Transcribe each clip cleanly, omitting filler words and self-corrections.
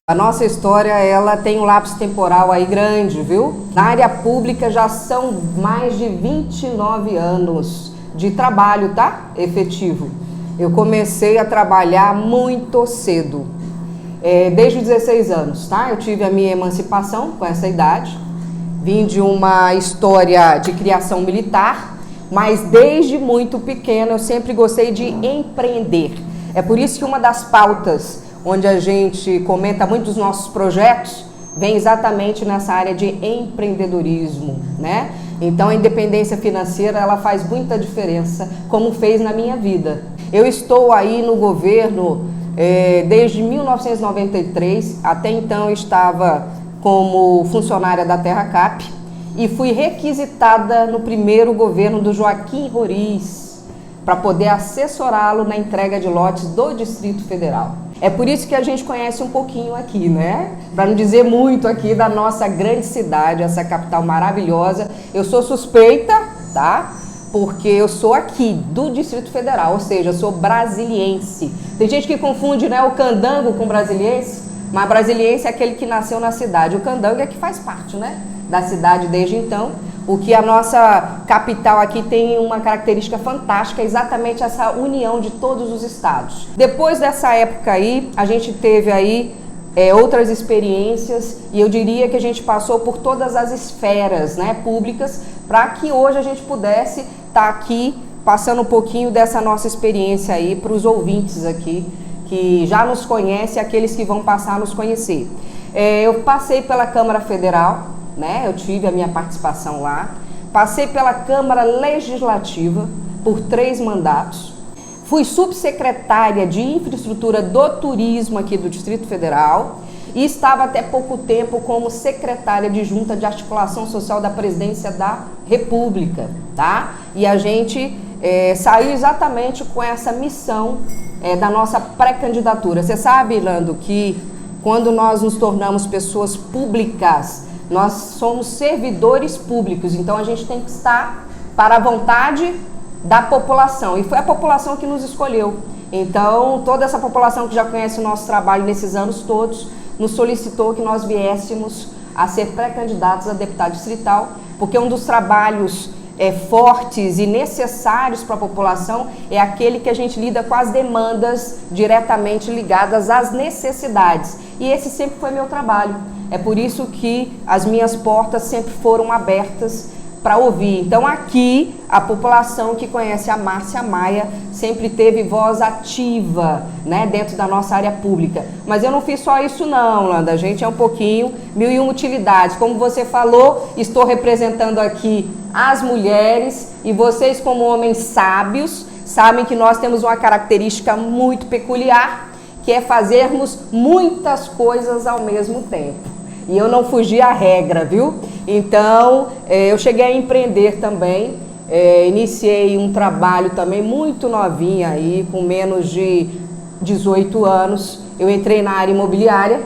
A nossa história, ela tem um lapso temporal aí grande, viu? Na área pública já são mais de 29 anos de trabalho, tá? Efetivo. Eu comecei a trabalhar muito cedo, desde os 16 anos, tá? Eu tive a minha emancipação com essa idade. Vim de uma história de criação militar, mas desde muito pequena eu sempre gostei de empreender. É por isso que uma das pautas onde a gente comenta muito dos nossos projetos, vem exatamente nessa área de empreendedorismo, né? Então a independência financeira, ela faz muita diferença, como fez na minha vida. Eu estou aí no governo desde 1993, até então eu estava como funcionária da Terracap e fui requisitada no primeiro governo do Joaquim Roriz para poder assessorá-lo na entrega de lotes do Distrito Federal. É por isso que a gente conhece um pouquinho aqui, né? Para não dizer muito aqui da nossa grande cidade, essa capital maravilhosa. Eu sou suspeita, tá? Porque eu sou aqui, do Distrito Federal, ou seja, eu sou brasiliense. Tem gente que confunde, né, o candango com brasiliense, mas brasiliense é aquele que nasceu na cidade. O candango é que faz parte, né, da cidade desde então. O que a nossa capital aqui tem uma característica fantástica, é exatamente essa união de todos os estados. Depois dessa época aí, a gente teve aí outras experiências e eu diria que a gente passou por todas as esferas, né, públicas, para que hoje a gente pudesse estar aqui passando um pouquinho dessa nossa experiência aí para os ouvintes aqui, que já nos conhecem, aqueles que vão passar a nos conhecer. Eu passei pela Câmara Federal, né? Eu tive a minha participação lá, passei pela Câmara Legislativa por 3 mandatos, fui subsecretária de Infraestrutura do Turismo aqui do Distrito Federal e estava até pouco tempo como secretária de Junta de Articulação Social da Presidência da República, tá? E a gente saiu exatamente com essa missão da nossa pré-candidatura. Você sabe, Lando, que quando nós nos tornamos pessoas públicas, nós somos servidores públicos, então a gente tem que estar para a vontade da população. E foi a população que nos escolheu. Então, toda essa população que já conhece o nosso trabalho nesses anos todos, nos solicitou que nós viéssemos a ser pré-candidatos a deputado distrital, porque um dos trabalhos fortes e necessários para a população é aquele que a gente lida com as demandas diretamente ligadas às necessidades. E esse sempre foi meu trabalho. É por isso que as minhas portas sempre foram abertas para ouvir. Então aqui, a população que conhece a Márcia Maia sempre teve voz ativa, né, dentro da nossa área pública. Mas eu não fiz só isso não, Landa. A gente é um pouquinho, 1001 utilidades. Como você falou, estou representando aqui as mulheres e vocês, como homens sábios, sabem que nós temos uma característica muito peculiar, que é fazermos muitas coisas ao mesmo tempo. E eu não fugi à regra, viu? Então, eu cheguei a empreender também, iniciei um trabalho também muito novinha aí, com menos de 18 anos. Eu entrei na área imobiliária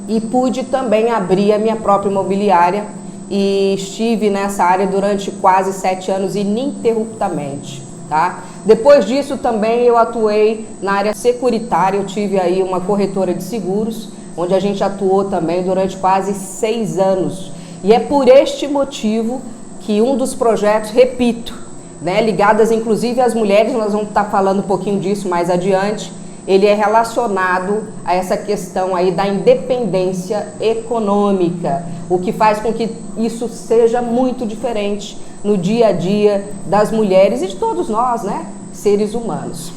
e pude também abrir a minha própria imobiliária e estive nessa área durante quase 7 anos ininterruptamente, tá? Depois disso também eu atuei na área securitária, eu tive aí uma corretora de seguros, onde a gente atuou também durante quase 6 anos. E é por este motivo que um dos projetos, repito, né, ligadas inclusive às mulheres, nós vamos estar falando um pouquinho disso mais adiante, ele é relacionado a essa questão aí da independência econômica, o que faz com que isso seja muito diferente no dia a dia das mulheres e de todos nós, né, seres humanos.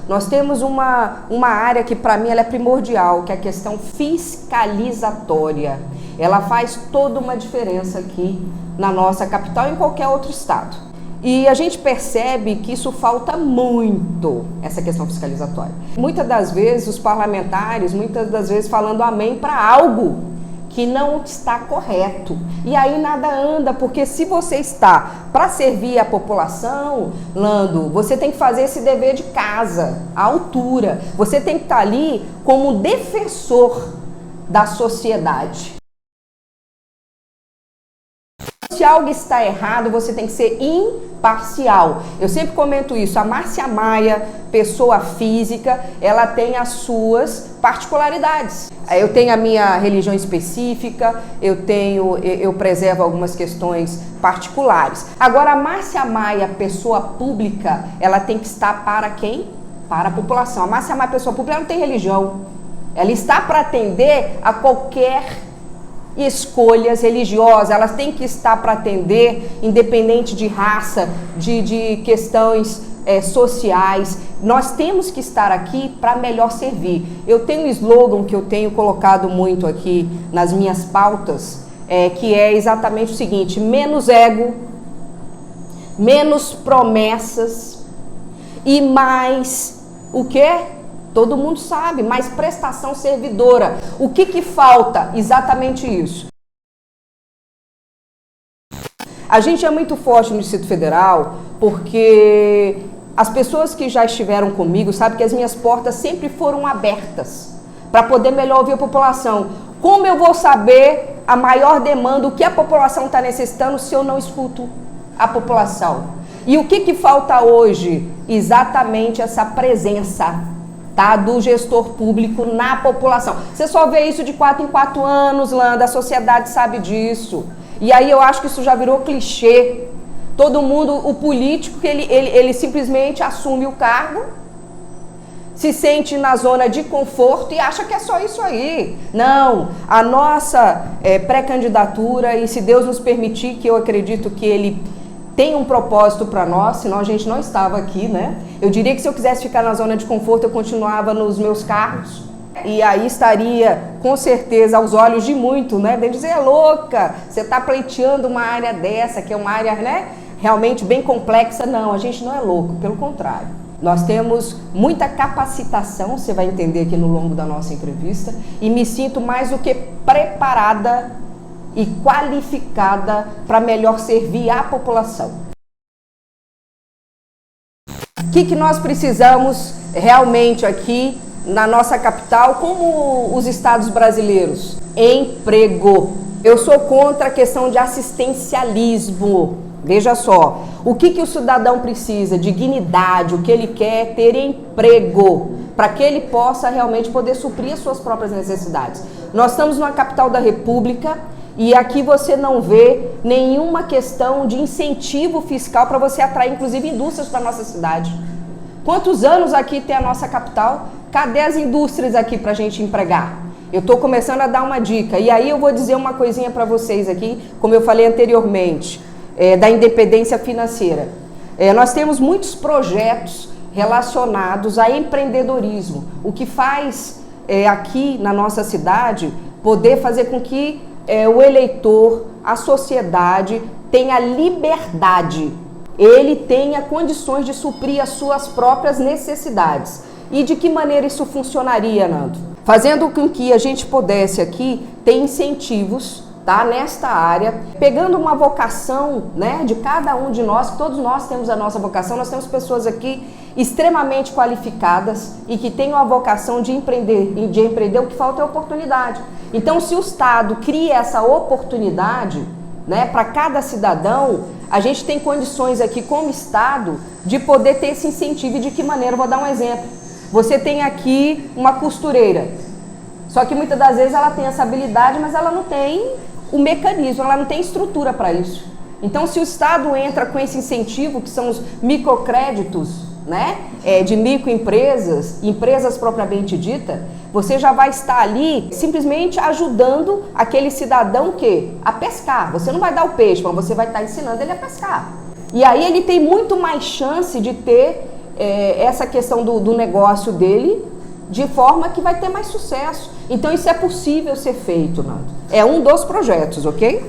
Nós temos uma área que para mim ela é primordial, que é a questão fiscalizatória. Ela faz toda uma diferença aqui na nossa capital e em qualquer outro estado. E a gente percebe que isso falta muito, essa questão fiscalizatória. Muitas das vezes os parlamentares, falando amém para algo que não está correto. E aí nada anda, porque se você está para servir a população, Lando, você tem que fazer esse dever de casa, à altura. Você tem que estar ali como defensor da sociedade. Se algo está errado, você tem que ser imparcial. parcial. Eu sempre comento isso, a Márcia Maia, pessoa física, ela tem as suas particularidades. Eu tenho a minha religião específica, eu preservo algumas questões particulares. Agora, a Márcia Maia, pessoa pública, ela tem que estar para quem? Para a população. A Márcia Maia, pessoa pública, ela não tem religião. Ela está para atender a qualquer escolhas religiosas, elas têm que estar para atender, independente de raça, de questões sociais. Nós temos que estar aqui para melhor servir. Eu tenho um slogan que eu tenho colocado muito aqui nas minhas pautas, que é exatamente o seguinte: menos ego, menos promessas e mais o quê? Todo mundo sabe, mais prestação servidora. O que falta? Exatamente isso. A gente é muito forte no Distrito Federal porque as pessoas que já estiveram comigo sabem que as minhas portas sempre foram abertas para poder melhor ouvir a população. Como eu vou saber a maior demanda, o que a população está necessitando se eu não escuto a população? E o que falta hoje? Exatamente essa presença, tá, do gestor público na população. Você só vê isso de 4 em 4 anos, Landa, a sociedade sabe disso. E aí eu acho que isso já virou clichê. Todo mundo, o político, ele simplesmente assume o cargo, se sente na zona de conforto e acha que é só isso aí. Não, a nossa pré-candidatura, e se Deus nos permitir, que eu acredito que ele tem um propósito para nós, senão a gente não estava aqui, né? Eu diria que se eu quisesse ficar na zona de conforto, eu continuava nos meus carros. E aí estaria, com certeza, aos olhos de muito, né? De dizer, é louca, você está pleiteando uma área dessa, que é uma área, né, realmente bem complexa. Não, a gente não é louco, pelo contrário. Nós temos muita capacitação, você vai entender aqui no longo da nossa entrevista, e me sinto mais do que preparada e qualificada para melhor servir a população. O que nós precisamos realmente aqui na nossa capital, como os estados brasileiros? Emprego. Eu sou contra a questão de assistencialismo. Veja só, o que o cidadão precisa? Dignidade, o que ele quer é ter emprego, para que ele possa realmente poder suprir as suas próprias necessidades. Nós estamos na capital da República, e aqui você não vê nenhuma questão de incentivo fiscal para você atrair, inclusive, indústrias para a nossa cidade. Quantos anos aqui tem a nossa capital? Cadê as indústrias aqui para a gente empregar? Eu estou começando a dar uma dica. E aí eu vou dizer uma coisinha para vocês aqui, como eu falei anteriormente, da independência financeira. Nós temos muitos projetos relacionados a empreendedorismo. O que faz aqui na nossa cidade poder fazer com que o eleitor, a sociedade tenha liberdade, ele tenha condições de suprir as suas próprias necessidades. E de que maneira isso funcionaria, Nando? Fazendo com que a gente pudesse aqui ter incentivos, tá, nesta área, pegando uma vocação, né, de cada um de nós, que todos nós temos a nossa vocação. Nós temos pessoas aqui extremamente qualificadas e que têm a vocação de empreender, o que falta é oportunidade. Então, se o Estado cria essa oportunidade, né, para cada cidadão, a gente tem condições aqui como Estado de poder ter esse incentivo. E de que maneira? Eu vou dar um exemplo. Você tem aqui uma costureira, só que muitas das vezes ela tem essa habilidade, mas ela não tem o mecanismo, ela não tem estrutura para isso. Então, se o Estado entra com esse incentivo, que são os microcréditos, né, de microempresas, empresas propriamente dita, você já vai estar ali simplesmente ajudando aquele cidadão a pescar. Você não vai dar o peixe, mas você vai estar ensinando ele a pescar. E aí ele tem muito mais chance de ter essa questão do negócio dele de forma que vai ter mais sucesso. Então isso é possível ser feito, Nando. É um dos projetos, ok?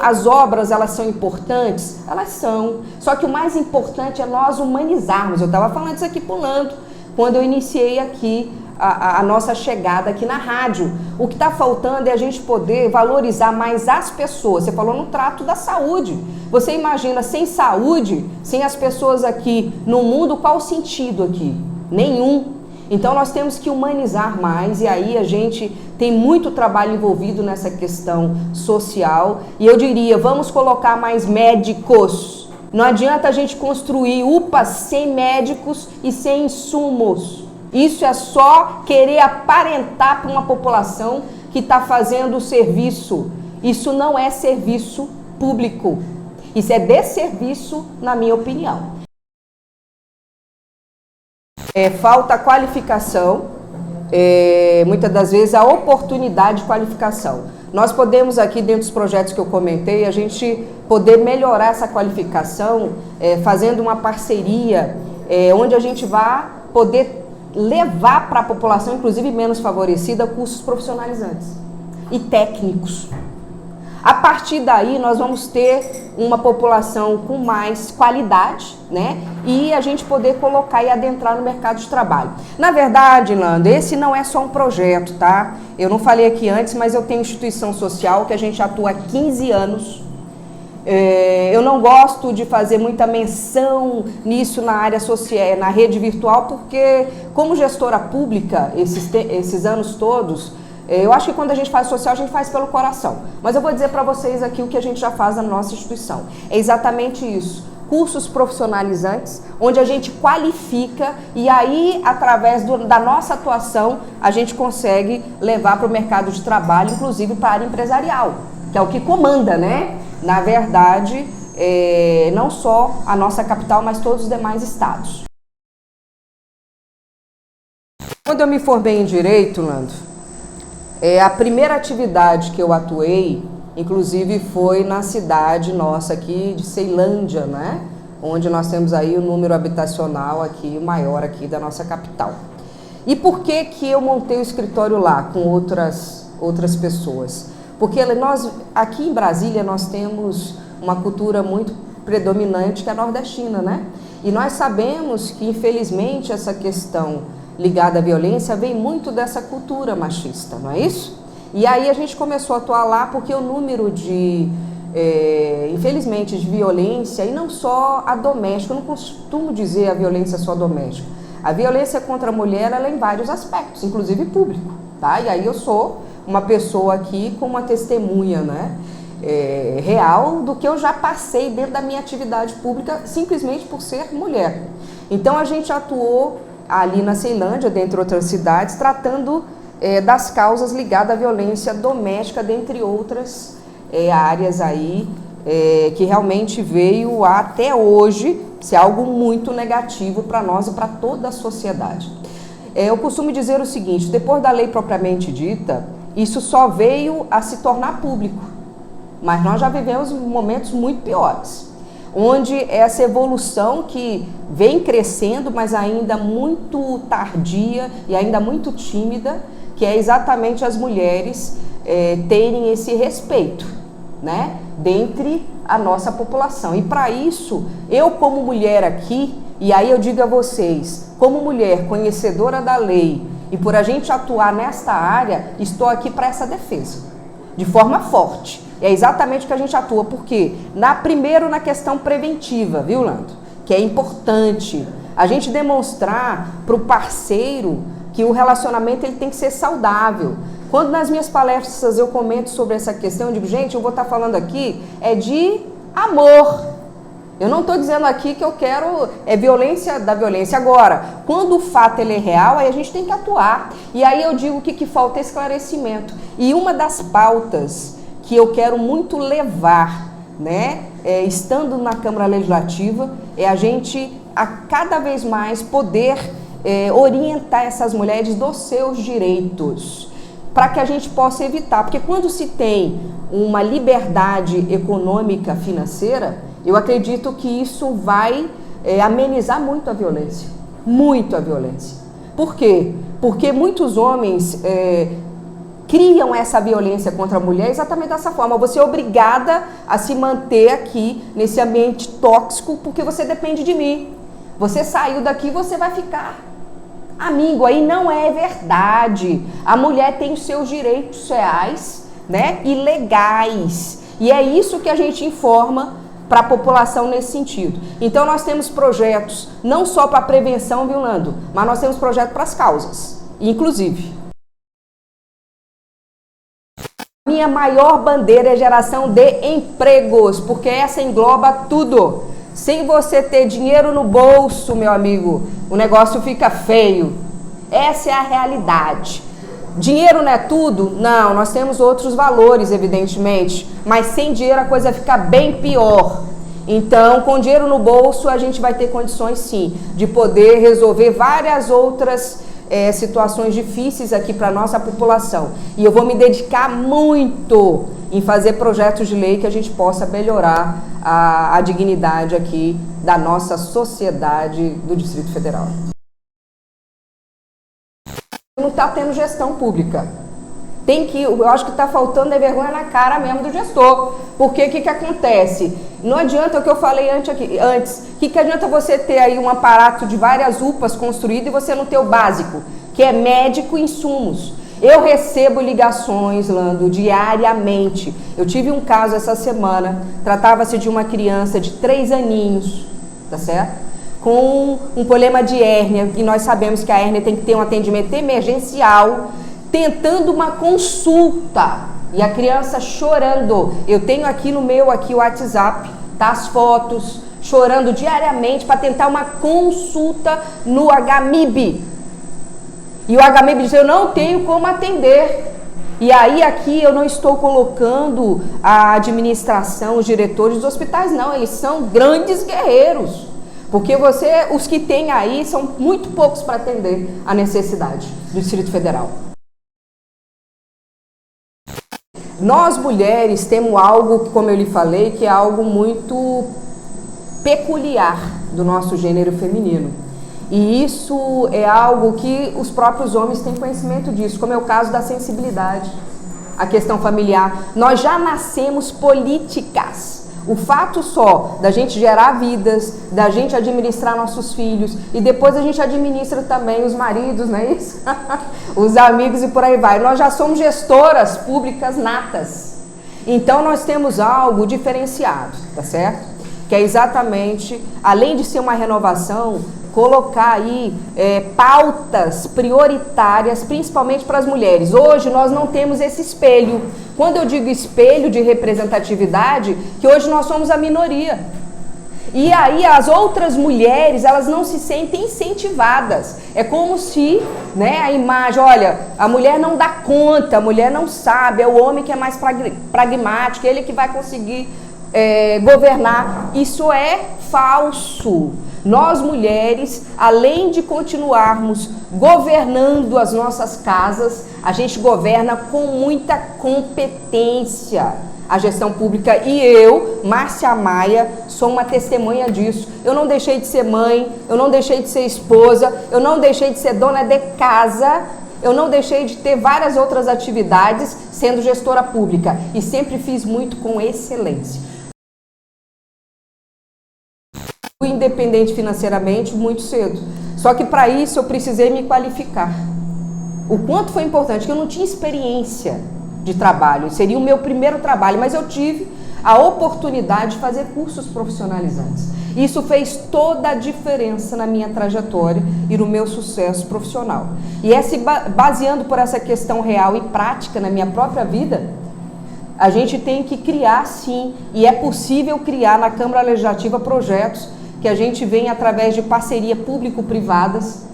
As obras, elas são importantes? Elas são. Só que o mais importante é nós humanizarmos. Eu estava falando isso aqui pulando, quando eu iniciei aqui a nossa chegada aqui na rádio. O que está faltando é a gente poder valorizar mais as pessoas. Você falou no trato da saúde. Você imagina, sem saúde, sem as pessoas aqui no mundo, qual o sentido aqui? Nenhum. Então nós temos que humanizar mais, e aí a gente tem muito trabalho envolvido nessa questão social. E eu diria, vamos colocar mais médicos. Não adianta a gente construir UPAs sem médicos e sem insumos. Isso é só querer aparentar para uma população que está fazendo o serviço. Isso não é serviço público. Isso é desserviço, na minha opinião. Falta qualificação, muitas das vezes a oportunidade de qualificação. Nós podemos aqui, dentro dos projetos que eu comentei, a gente poder melhorar essa qualificação fazendo uma parceria onde a gente vai poder levar para a população, inclusive menos favorecida, cursos profissionalizantes e técnicos. A partir daí, nós vamos ter uma população com mais qualidade, né? E a gente poder colocar e adentrar no mercado de trabalho. Na verdade, Nanda, esse não é só um projeto, tá? Eu não falei aqui antes, mas eu tenho instituição social que a gente atua há 15 anos. Eu não gosto de fazer muita menção nisso na área social, na rede virtual, porque como gestora pública, esses anos todos, eu acho que quando a gente faz social, a gente faz pelo coração. Mas eu vou dizer para vocês aqui o que a gente já faz na nossa instituição. É exatamente isso. Cursos profissionalizantes, onde a gente qualifica e aí, através da nossa atuação, a gente consegue levar para o mercado de trabalho, inclusive para a área empresarial, que é o que comanda, né? Na verdade, não só a nossa capital, mas todos os demais estados. Quando eu me formei em Direito, Nando, a primeira atividade que eu atuei, inclusive, foi na cidade nossa aqui de Ceilândia, né? Onde nós temos aí o número habitacional aqui, o maior aqui da nossa capital. E por que que eu montei o escritório lá com outras pessoas? Porque nós, aqui em Brasília, nós temos uma cultura muito predominante que é a nordestina, né? E nós sabemos que, infelizmente, essa questão ligada à violência vem muito dessa cultura machista, não é isso? E aí a gente começou a atuar lá porque o número infelizmente, de violência, e não só a doméstica, eu não costumo dizer a violência só doméstica. A violência contra a mulher, ela é em vários aspectos, inclusive público, tá? E aí eu sou uma pessoa aqui com uma testemunha, né? Real do que eu já passei dentro da minha atividade pública, simplesmente por ser mulher. Então a gente atuou ali na Ceilândia, dentre outras cidades, tratando das causas ligadas à violência doméstica, dentre outras áreas aí, que realmente veio até hoje ser algo muito negativo para nós e para toda a sociedade. Eu costumo dizer o seguinte, depois da lei propriamente dita, isso só veio a se tornar público, mas nós já vivemos momentos muito piores, onde essa evolução que vem crescendo, mas ainda muito tardia e ainda muito tímida, que é exatamente as mulheres terem esse respeito, né, dentre a nossa população. E para isso, eu como mulher aqui, e aí eu digo a vocês, como mulher conhecedora da lei, e por a gente atuar nesta área, estou aqui para essa defesa, de forma forte. É exatamente o que a gente atua, porque primeiro na questão preventiva, viu, Lando? Que é importante a gente demonstrar para o parceiro que o relacionamento ele tem que ser saudável. Quando nas minhas palestras eu comento sobre essa questão, eu digo, gente, eu vou estar falando aqui de amor. Eu não estou dizendo aqui que eu quero violência da violência. Agora, quando o fato ele é real, aí a gente tem que atuar. E aí eu digo que falta esclarecimento. E uma das pautas que eu quero muito levar, né, estando na Câmara Legislativa, é a gente a cada vez mais poder orientar essas mulheres dos seus direitos, para que a gente possa evitar, porque quando se tem uma liberdade econômica financeira, eu acredito que isso vai amenizar muito a violência, muito a violência. Por quê? Porque muitos homens criam essa violência contra a mulher exatamente dessa forma. Você é obrigada a se manter aqui nesse ambiente tóxico porque você depende de mim. Você saiu daqui, você vai ficar. Amigo, aí não é verdade. A mulher tem os seus direitos reais, né, e legais. E é isso que a gente informa para a população nesse sentido. Então nós temos projetos não só para prevenção, viu, Nando? Mas nós temos projetos para as causas, inclusive. Minha maior bandeira é geração de empregos, porque essa engloba tudo. Sem você ter dinheiro no bolso, meu amigo, o negócio fica feio. Essa é a realidade. Dinheiro não é tudo? Não, nós temos outros valores, evidentemente, mas sem dinheiro a coisa fica bem pior. Então, com dinheiro no bolso, a gente vai ter condições, sim, de poder resolver várias outras situações difíceis aqui para a nossa população. E eu vou me dedicar muito em fazer projetos de lei que a gente possa melhorar a dignidade aqui da nossa sociedade do Distrito Federal. Não está tendo gestão pública. Eu acho que está faltando vergonha na cara mesmo do gestor. Porque o que acontece? Não adianta o que eu falei antes. O que adianta você ter aí um aparato de várias UPAs construído e você não ter o básico, que é médico e insumos. Eu recebo ligações, Lando, diariamente. Eu tive um caso essa semana, tratava-se de uma criança de 3 aninhos, tá certo? Com um problema de hérnia, e nós sabemos que a hérnia tem que ter um atendimento emergencial, tentando uma consulta, e a criança chorando. Eu tenho aqui no meu o WhatsApp, tá, as fotos, chorando diariamente para tentar uma consulta no HMIB. E o HMIB diz, eu não tenho como atender. E aí aqui eu não estou colocando a administração, os diretores dos hospitais, não, eles são grandes guerreiros. Porque os que tem aí são muito poucos para atender a necessidade do Distrito Federal. Nós mulheres temos algo, como eu lhe falei, que é algo muito peculiar do nosso gênero feminino. E isso é algo que os próprios homens têm conhecimento disso, como é o caso da sensibilidade, a questão familiar. Nós já nascemos políticas. O fato só da gente gerar vidas, da gente administrar nossos filhos e depois a gente administra também os maridos, não é isso? Os amigos e por aí vai. Nós já somos gestoras públicas natas. Então nós temos algo diferenciado, tá certo? Que é exatamente, além de ser uma renovação, colocar aí pautas prioritárias, principalmente para as mulheres. Hoje nós não temos esse espelho. Quando eu digo espelho de representatividade, que hoje nós somos a minoria. E aí as outras mulheres, elas não se sentem incentivadas. É como se, né, a imagem, olha, a mulher não dá conta, a mulher não sabe, é o homem que é mais pragmático, ele que vai conseguir governar. Isso é falso. Nós mulheres, além de continuarmos governando as nossas casas, a gente governa com muita competência a gestão pública. E eu, Márcia Maia, sou uma testemunha disso. Eu não deixei de ser mãe, eu não deixei de ser esposa, eu não deixei de ser dona de casa, eu não deixei de ter várias outras atividades sendo gestora pública. E sempre fiz muito com excelência. Fui independente financeiramente muito cedo. Só que para isso eu precisei me qualificar. O quanto foi importante, que eu não tinha experiência de trabalho, seria o meu primeiro trabalho, mas eu tive a oportunidade de fazer cursos profissionalizantes. Isso fez toda a diferença na minha trajetória e no meu sucesso profissional. E baseando por essa questão real e prática na minha própria vida, a gente tem que criar sim, e é possível criar na Câmara Legislativa projetos que a gente vem através de parceria público-privadas,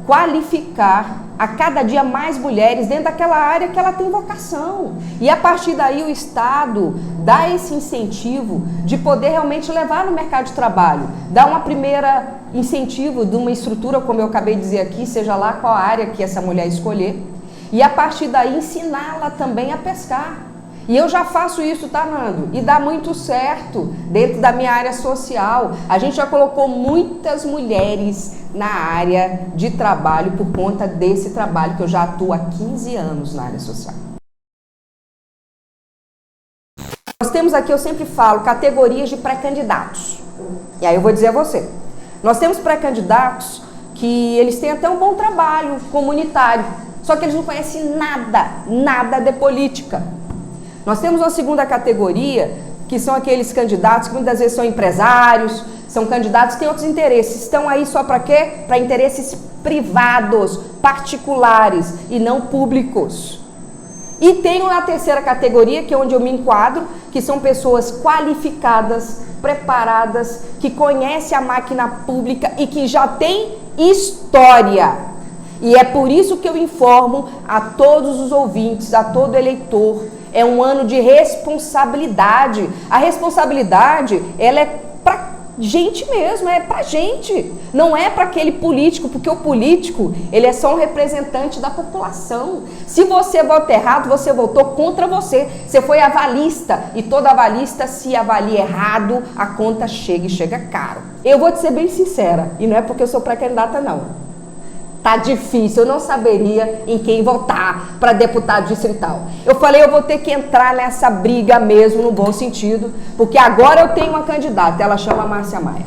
qualificar a cada dia mais mulheres dentro daquela área que ela tem vocação. E a partir daí o Estado dá esse incentivo de poder realmente levar no mercado de trabalho. Dá uma primeira incentivo de uma estrutura, como eu acabei de dizer aqui, seja lá qual a área que essa mulher escolher. E a partir daí ensiná-la também a pescar. E eu já faço isso, tá, Nando? E dá muito certo dentro da minha área social. A gente já colocou muitas mulheres na área de trabalho por conta desse trabalho que eu já atuo há 15 anos na área social. Nós temos aqui, eu sempre falo, categorias de pré-candidatos. E aí eu vou dizer a você. Nós temos pré-candidatos que eles têm até um bom trabalho comunitário, só que eles não conhecem nada de política. Nós temos uma segunda categoria que são aqueles candidatos que muitas vezes são empresários, são candidatos que têm outros interesses. Estão aí só para quê? Para interesses privados, particulares e não públicos. E tem a terceira categoria, que é onde eu me enquadro, que são pessoas qualificadas, preparadas, que conhecem a máquina pública e que já têm história. E é por isso que eu informo a todos os ouvintes, a todo eleitor, é um ano de responsabilidade. A responsabilidade, ela é para gente mesmo, é pra gente. Não é para aquele político, porque o político, ele é só um representante da população. Se você vota errado, você votou contra você. Você foi avalista e toda avalista, se avalia errado, a conta chega e chega caro. Eu vou te ser bem sincera, e não é porque eu sou pré-candidata não. Tá difícil, eu não saberia em quem votar para deputado distrital. Eu falei, eu vou ter que entrar nessa briga mesmo, no bom sentido, porque agora eu tenho uma candidata, ela chama Márcia Maia.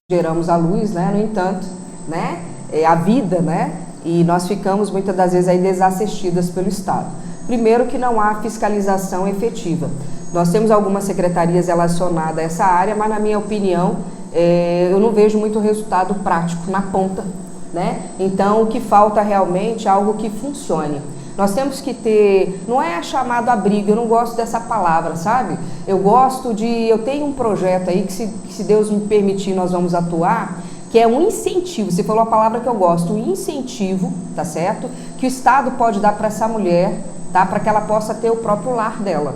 Geramos a luz, né? No entanto, né? É a vida, né? E nós ficamos muitas das vezes aí desassistidas pelo Estado. Primeiro que não há fiscalização efetiva. Nós temos algumas secretarias relacionadas a essa área, mas na minha opinião, eu não vejo muito resultado prático na ponta, né? Então, o que falta realmente é algo que funcione. Nós temos que ter, não é chamado a briga, eu não gosto dessa palavra, sabe? Eu tenho um projeto aí que se Deus me permitir nós vamos atuar, que é um incentivo, você falou a palavra que eu gosto, um incentivo, tá certo? Que o Estado pode dar para essa mulher, tá? Para que ela possa ter o próprio lar dela,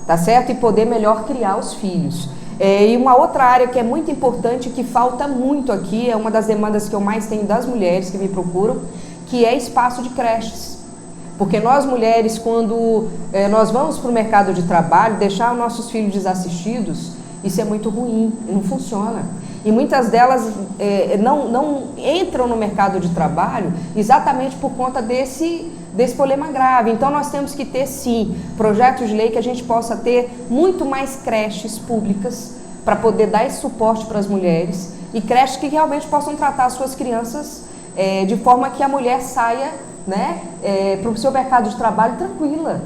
tá certo? E poder melhor criar os filhos. E uma outra área que é muito importante, que falta muito aqui, é uma das demandas que eu mais tenho das mulheres que me procuram, que é espaço de creches. Porque nós mulheres, quando nós vamos para o mercado de trabalho, deixar os nossos filhos desassistidos, isso é muito ruim, não funciona. E muitas delas não entram no mercado de trabalho exatamente por conta desse problema grave. Então nós temos que ter sim projetos de lei que a gente possa ter muito mais creches públicas para poder dar esse suporte para as mulheres e creches que realmente possam tratar as suas crianças de forma que a mulher saia, né, para o seu mercado de trabalho tranquila.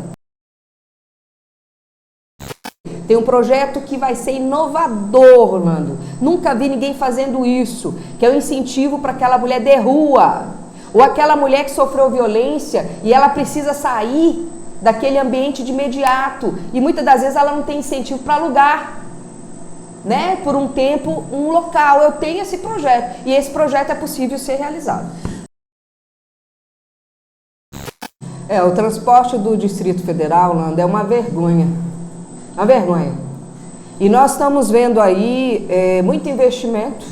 Tem um projeto que vai ser inovador, Orlando. Nunca vi ninguém fazendo isso, que é o incentivo para aquela mulher de rua, ou aquela mulher que sofreu violência e ela precisa sair daquele ambiente de imediato. E muitas das vezes ela não tem incentivo para alugar, né, por um tempo, um local. Eu tenho esse projeto e esse projeto é possível ser realizado. O transporte do Distrito Federal, Orlando, é uma vergonha. Uma vergonha. E nós estamos vendo aí muito investimento,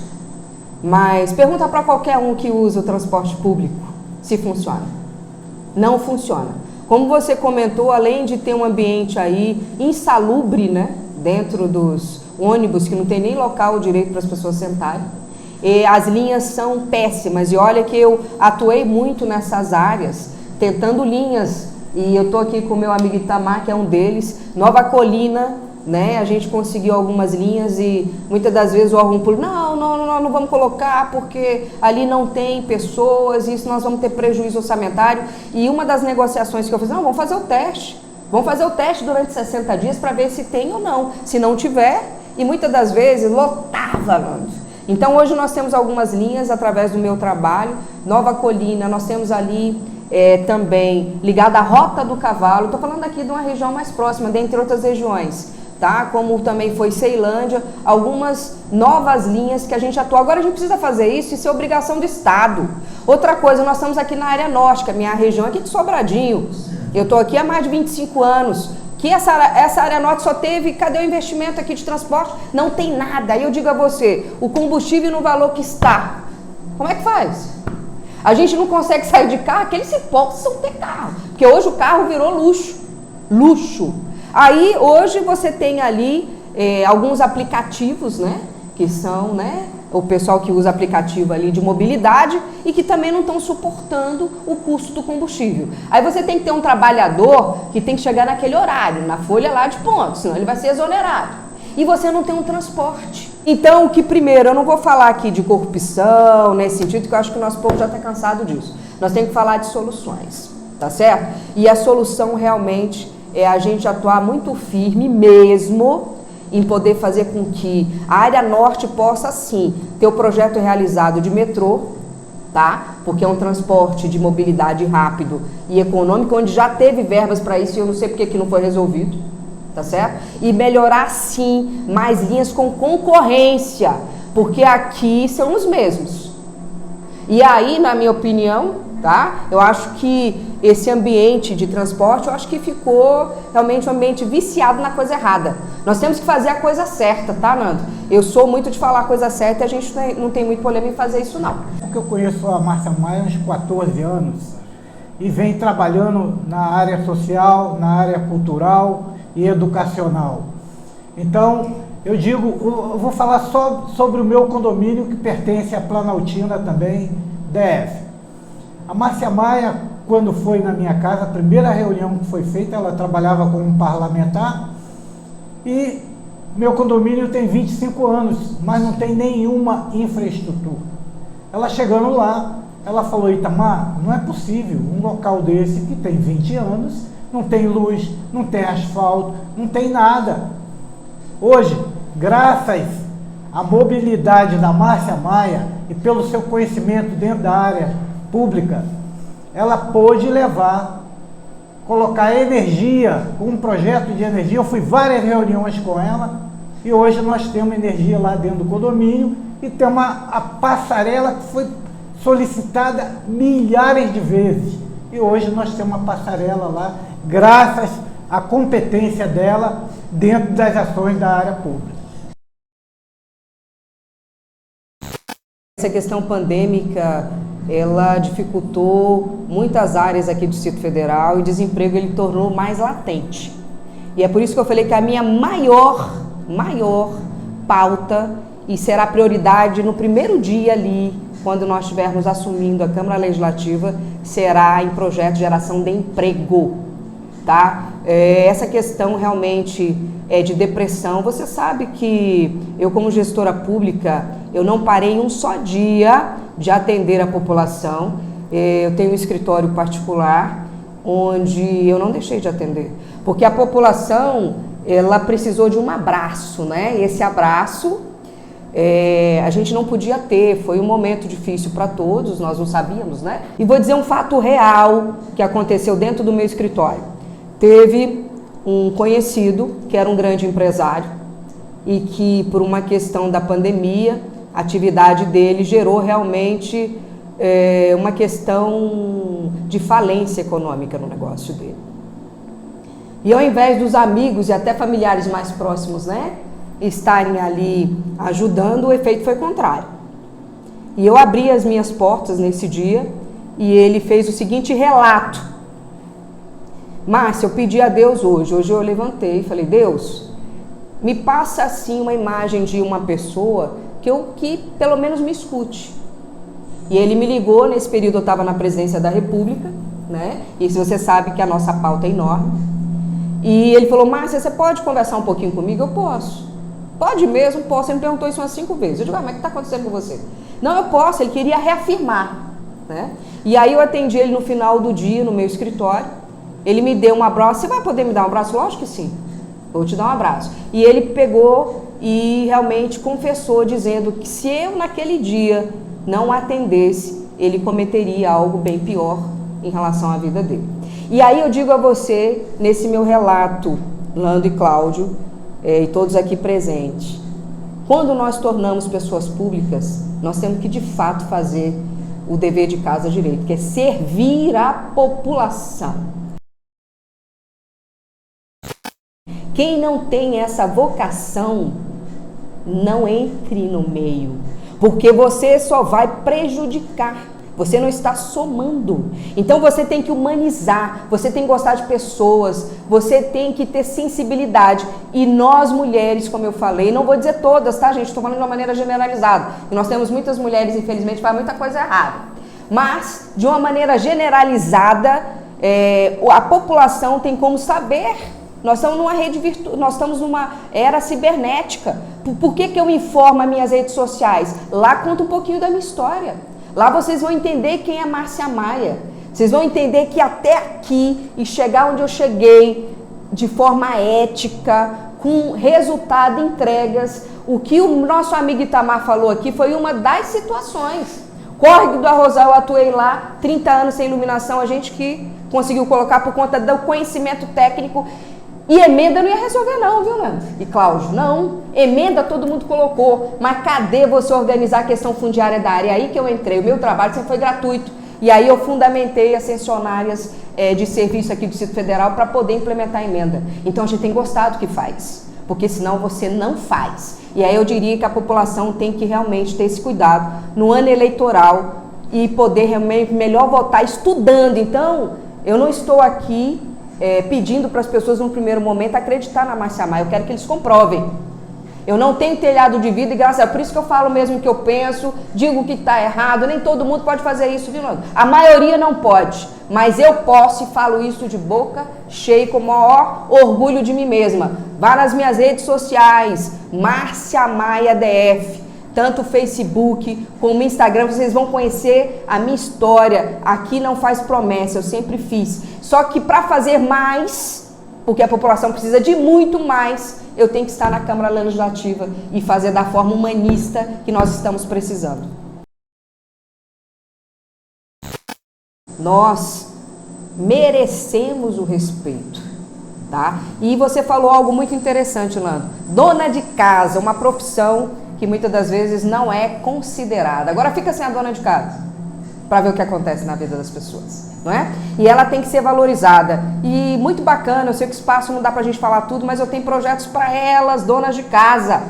mas pergunta para qualquer um que usa o transporte público se funciona. Não funciona. Como você comentou, além de ter um ambiente aí insalubre, né, dentro dos ônibus, que não tem nem local direito para as pessoas sentarem, as linhas são péssimas. E olha que eu atuei muito nessas áreas, tentando linhas. E eu estou aqui com o meu amigo Itamar, que é um deles, Nova Colina, né? A gente conseguiu algumas linhas e muitas das vezes o órgão público, não vamos colocar porque ali não tem pessoas, isso nós vamos ter prejuízo orçamentário. E uma das negociações que eu fiz, vamos fazer o teste. Vamos fazer o teste durante 60 dias para ver se tem ou não. Se não tiver, e muitas das vezes lotava. Então hoje nós temos algumas linhas através do meu trabalho, Nova Colina, nós temos ali também ligada à Rota do Cavalo, estou falando aqui de uma região mais próxima, dentre outras regiões, tá? Como também foi Ceilândia, algumas novas linhas que a gente atua. Agora a gente precisa fazer isso, isso é obrigação do Estado. Outra coisa, nós estamos aqui na área norte, que é a minha região aqui de Sobradinho, eu estou aqui há mais de 25 anos, que essa área norte só teve, cadê o investimento aqui de transporte? Não tem nada. Aí eu digo a você, o combustível no valor que está, como é que faz? A gente não consegue sair de carro, aqueles se possam ter carro, porque hoje o carro virou luxo. Aí hoje você tem ali alguns aplicativos, né, que são, né, o pessoal que usa aplicativo ali de mobilidade e que também não estão suportando o custo do combustível. Aí você tem que ter um trabalhador que tem que chegar naquele horário, na folha lá de ponto, senão ele vai ser exonerado. E você não tem um transporte. Então, o que primeiro, eu não vou falar aqui de corrupção, nesse sentido, que eu acho que o nosso povo já está cansado disso. Nós temos que falar de soluções, tá certo? E a solução realmente é a gente atuar muito firme mesmo em poder fazer com que a área norte possa, sim, ter o projeto realizado de metrô, tá? Porque é um transporte de mobilidade rápido e econômico, onde já teve verbas para isso e eu não sei porque que não foi resolvido, tá certo? E melhorar, sim, mais linhas com concorrência, porque aqui são os mesmos. E aí, na minha opinião, tá? Eu acho que esse ambiente de transporte, eu acho que ficou realmente um ambiente viciado na coisa errada. Nós temos que fazer a coisa certa, tá, Nando? Eu sou muito de falar a coisa certa e a gente não tem muito problema em fazer isso, não. Porque eu conheço a Márcia Maia há uns 14 anos e vem trabalhando na área social, na área cultural e educacional. Então, eu vou falar só sobre o meu condomínio que pertence à Planaltina também, DF. A Márcia Maia, quando foi na minha casa, a primeira reunião que foi feita, ela trabalhava como um parlamentar e meu condomínio tem 25 anos, mas não tem nenhuma infraestrutura. Ela chegando lá, ela falou: Itamar, não é possível um local desse que tem 20 anos, não tem luz, não tem asfalto, não tem nada. Hoje, graças à mobilidade da Márcia Maia e pelo seu conhecimento dentro da área pública, ela pôde colocar energia, um projeto de energia. Eu fui várias reuniões com ela e hoje nós temos energia lá dentro do condomínio e temos a passarela que foi solicitada milhares de vezes. E hoje nós temos uma passarela lá, graças à competência dela dentro das ações da área pública. Essa questão pandêmica, ela dificultou muitas áreas aqui do Distrito Federal e o desemprego ele tornou mais latente. E é por isso que eu falei que a minha maior pauta, e será prioridade no primeiro dia ali, quando nós estivermos assumindo a Câmara Legislativa, será em projeto de geração de emprego, tá? Essa questão realmente é de depressão. Você sabe que eu, como gestora pública, eu não parei um só dia de atender a população. Eu tenho um escritório particular onde eu não deixei de atender, porque a população ela precisou de um abraço, né? E esse abraço a gente não podia ter, foi um momento difícil para todos, nós não sabíamos, né? E vou dizer um fato real que aconteceu dentro do meu escritório. Teve um conhecido que era um grande empresário e que, por uma questão da pandemia, a atividade dele gerou realmente uma questão de falência econômica no negócio dele. E ao invés dos amigos e até familiares mais próximos, né, estarem ali ajudando, o efeito foi contrário. E eu abri as minhas portas nesse dia e ele fez o seguinte relato: Márcia, eu pedi a Deus hoje eu levantei e falei: Deus, me passa assim uma imagem de uma pessoa que pelo menos me escute. E ele me ligou, nesse período eu estava na presidência da República, né? E você sabe que a nossa pauta é enorme. E ele falou: Márcia, você pode conversar um pouquinho comigo? Eu posso. Pode mesmo? Posso. Ele me perguntou isso umas 5 vezes. Eu digo: mas o que está acontecendo com você? Não, eu posso. Ele queria reafirmar, né? E aí eu atendi ele no final do dia, no meu escritório. Ele me deu um abraço. Você vai poder me dar um abraço? Lógico que sim. Vou te dar um abraço. E ele pegou e realmente confessou, dizendo que se eu naquele dia não atendesse, ele cometeria algo bem pior em relação à vida dele. E aí eu digo a você, nesse meu relato, Lando e Cláudio, e todos aqui presentes, quando nós tornamos pessoas públicas, nós temos que de fato fazer o dever de casa direito, que é servir a população. Quem não tem essa vocação, não entre no meio, porque você só vai prejudicar, você não está somando. Então você tem que humanizar, você tem que gostar de pessoas, você tem que ter sensibilidade. E nós mulheres, como eu falei, não vou dizer todas, tá, gente? Estou falando de uma maneira generalizada. E nós temos muitas mulheres, infelizmente, que fazem muita coisa errada. Mas, de uma maneira generalizada, a população tem como saber. Nós estamos numa rede virtual, nós estamos numa era cibernética. Por que eu informo as minhas redes sociais? Lá conta um pouquinho da minha história. Lá vocês vão entender quem é Márcia Maia. Vocês vão entender que até aqui e chegar onde eu cheguei, de forma ética, com resultado, entregas. O que o nosso amigo Itamar falou aqui foi uma das situações. Córrego do Arrozal, eu atuei lá, 30 anos sem iluminação, a gente que conseguiu colocar por conta do conhecimento técnico. E emenda não ia resolver não, viu, Nando? E Cláudio, não. Emenda todo mundo colocou, mas cadê você organizar a questão fundiária da área? É aí que eu entrei, o meu trabalho sempre foi gratuito. E aí eu fundamentei as funcionárias de serviço aqui do Distrito Federal para poder implementar a emenda. Então a gente tem gostado do que faz, porque senão você não faz. E aí eu diria que a população tem que realmente ter esse cuidado no ano eleitoral e poder realmente melhor votar estudando. Então, eu não estou aqui pedindo para as pessoas no primeiro momento acreditar na Márcia Maia, eu quero que eles comprovem. Eu não tenho telhado de vidro e graças a Deus, por isso que eu falo mesmo o que eu penso, digo o que está errado, nem todo mundo pode fazer isso, viu, Nando? A maioria não pode, mas eu posso e falo isso de boca cheia com o maior orgulho de mim mesma. Vá nas minhas redes sociais, Márcia Maia DF, tanto o Facebook como o Instagram, vocês vão conhecer a minha história. Aqui não faz promessa, eu sempre fiz. Só que para fazer mais, porque a população precisa de muito mais, eu tenho que estar na Câmara Legislativa e fazer da forma humanista que nós estamos precisando. Nós merecemos o respeito, tá? E você falou algo muito interessante, Lando. Dona de casa, uma profissão que muitas das vezes não é considerada. Agora fica sem a dona de casa, para ver o que acontece na vida das pessoas, não é? E ela tem que ser valorizada. E muito bacana, eu sei que o espaço não dá pra gente falar tudo, mas eu tenho projetos para elas, donas de casa,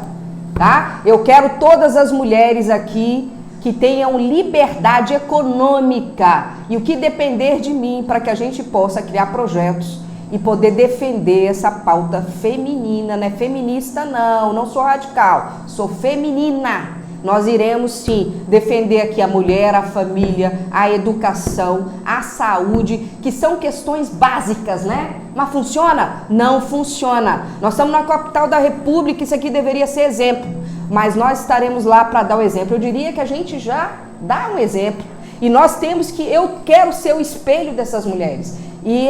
tá? Eu quero todas as mulheres aqui que tenham liberdade econômica e o que depender de mim para que a gente possa criar projetos e poder defender essa pauta feminina, não é feminista não sou radical, sou feminina. Nós iremos sim defender aqui a mulher, a família, a educação, a saúde, que são questões básicas, né? Mas funciona? Não funciona. Nós estamos na capital da República, isso aqui deveria ser exemplo, mas nós estaremos lá para dar o exemplo. Eu diria que a gente já dá um exemplo e nós temos que, eu quero ser o espelho dessas mulheres. E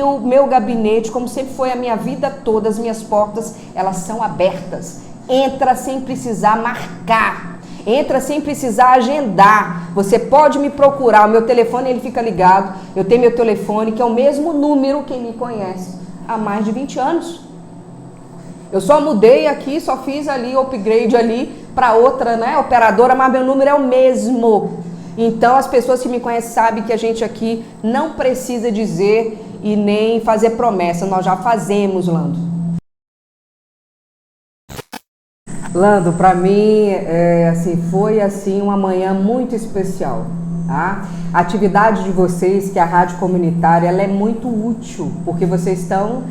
o meu gabinete, como sempre foi a minha vida toda, as minhas portas, elas são abertas. Entra sem precisar marcar, entra sem precisar agendar. Você pode me procurar, o meu telefone ele fica ligado. Eu tenho meu telefone, que é o mesmo número, quem me conhece, há mais de 20 anos. Eu só mudei aqui, só fiz ali o upgrade ali para outra, né, operadora, mas meu número é o mesmo. Então as pessoas que me conhecem sabem que a gente aqui não precisa dizer e nem fazer promessa, nós já fazemos, Lando. Lando, para mim foi uma manhã muito especial, tá? A atividade de vocês, que é a rádio comunitária, ela é muito útil, porque vocês estão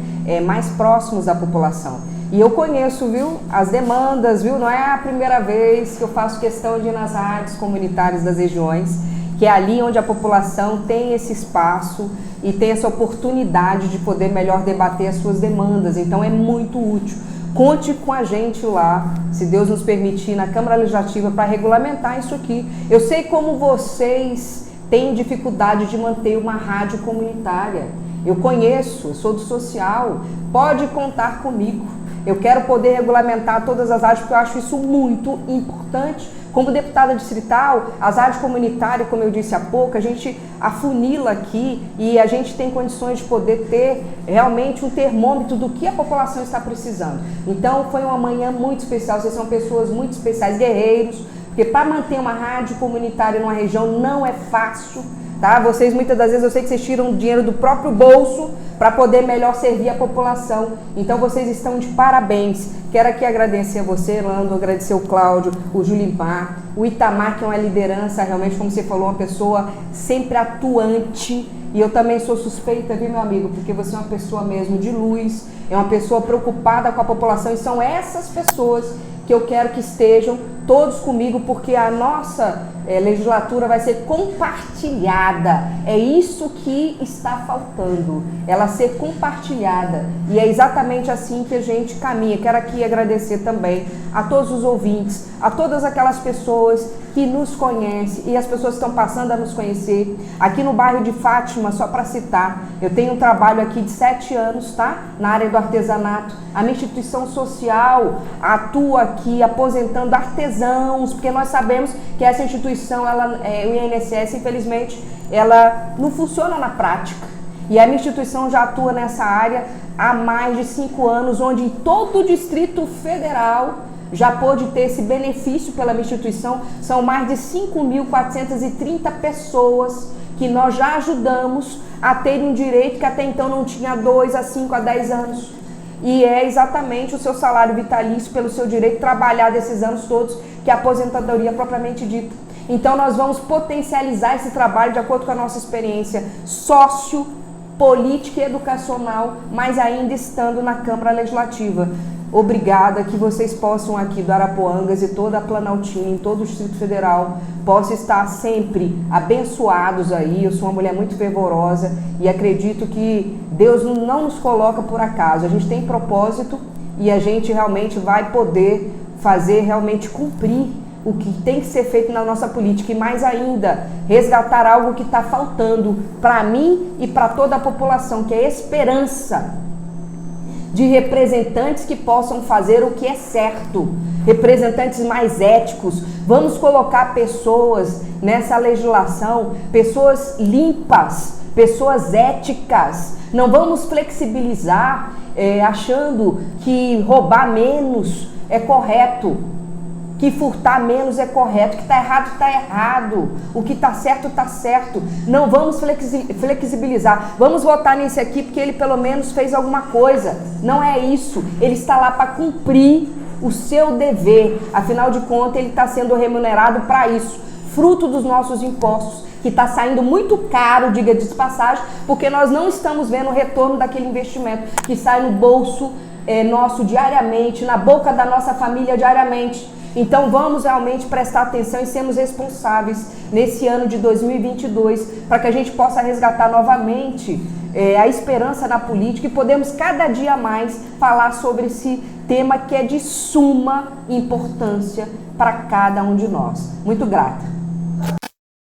mais próximos da população. E eu conheço, viu, as demandas, viu? Não é a primeira vez que eu faço questão de ir nas rádios comunitárias das regiões, que é ali onde a população tem esse espaço e tem essa oportunidade de poder melhor debater as suas demandas. Então é muito útil. Conte com a gente lá, se Deus nos permitir, na Câmara Legislativa para regulamentar isso aqui. Eu sei como vocês têm dificuldade de manter uma rádio comunitária. Eu conheço, eu sou do social, pode contar comigo. Eu quero poder regulamentar todas as rádios porque eu acho isso muito importante. Como deputada distrital, as rádios comunitárias, como eu disse há pouco, a gente afunila aqui e a gente tem condições de poder ter realmente um termômetro do que a população está precisando. Então foi uma manhã muito especial, vocês são pessoas muito especiais, guerreiros, porque para manter uma rádio comunitária numa região não é fácil, tá? Vocês muitas das vezes, eu sei que vocês tiram dinheiro do próprio bolso para poder melhor servir a população. Então vocês estão de parabéns. Quero aqui agradecer a você, Lando, agradecer o Cláudio, o Julimar, o Itamar, que é uma liderança, realmente, como você falou, uma pessoa sempre atuante. E eu também sou suspeita, viu, meu amigo? Porque você é uma pessoa mesmo de luz, é uma pessoa preocupada com a população. E são essas pessoas que eu quero que estejam todos comigo, porque a nossa legislatura vai ser compartilhada. É isso que está faltando, ela ser compartilhada. E é exatamente assim que a gente caminha. Quero aqui agradecer também a todos os ouvintes, a todas aquelas pessoas que nos conhecem e as pessoas que estão passando a nos conhecer. Aqui no bairro de Fátima, só para citar, eu tenho um trabalho aqui de 7 anos, tá? Na área do artesanato. A minha instituição social atua aqui aposentando artesãos, porque nós sabemos que essa instituição, o INSS, infelizmente, ela não funciona na prática. E a minha instituição já atua nessa área há mais de 5 anos, onde em todo o Distrito Federal já pôde ter esse benefício pela minha instituição. São mais de 5.430 pessoas que nós já ajudamos a terem um direito que até então não tinha há 2, a 5, a 10 anos. E é exatamente o seu salário vitalício pelo seu direito de trabalhar desses anos todos, que é a aposentadoria propriamente dita. Então nós vamos potencializar esse trabalho de acordo com a nossa experiência política e educacional, mas ainda estando na Câmara Legislativa. Obrigada, que vocês possam aqui do Arapuangas e toda a Planaltina, em todo o Distrito Federal, possam estar sempre abençoados aí. Eu sou uma mulher muito fervorosa e acredito que Deus não nos coloca por acaso. A gente tem propósito e a gente realmente vai poder fazer, realmente cumprir o que tem que ser feito na nossa política, e mais ainda, resgatar algo que está faltando para mim e para toda a população, que é esperança de representantes que possam fazer o que é certo, representantes mais éticos. Vamos colocar pessoas nessa legislação, pessoas limpas, pessoas éticas. Não vamos flexibilizar achando que roubar menos é correto, que furtar menos é correto, que está errado, está errado, o que está certo, está certo. Não vamos flexibilizar. Vamos votar nesse aqui porque ele pelo menos fez alguma coisa. Não é isso. Ele está lá para cumprir o seu dever. Afinal de contas, ele está sendo remunerado para isso. Fruto dos nossos impostos, que está saindo muito caro, diga-se de passagem, porque nós não estamos vendo o retorno daquele investimento que sai no bolso nosso diariamente, na boca da nossa família diariamente. Então vamos realmente prestar atenção e sermos responsáveis nesse ano de 2022 para que a gente possa resgatar novamente a esperança na política e podemos cada dia mais falar sobre esse tema que é de suma importância para cada um de nós. Muito grata.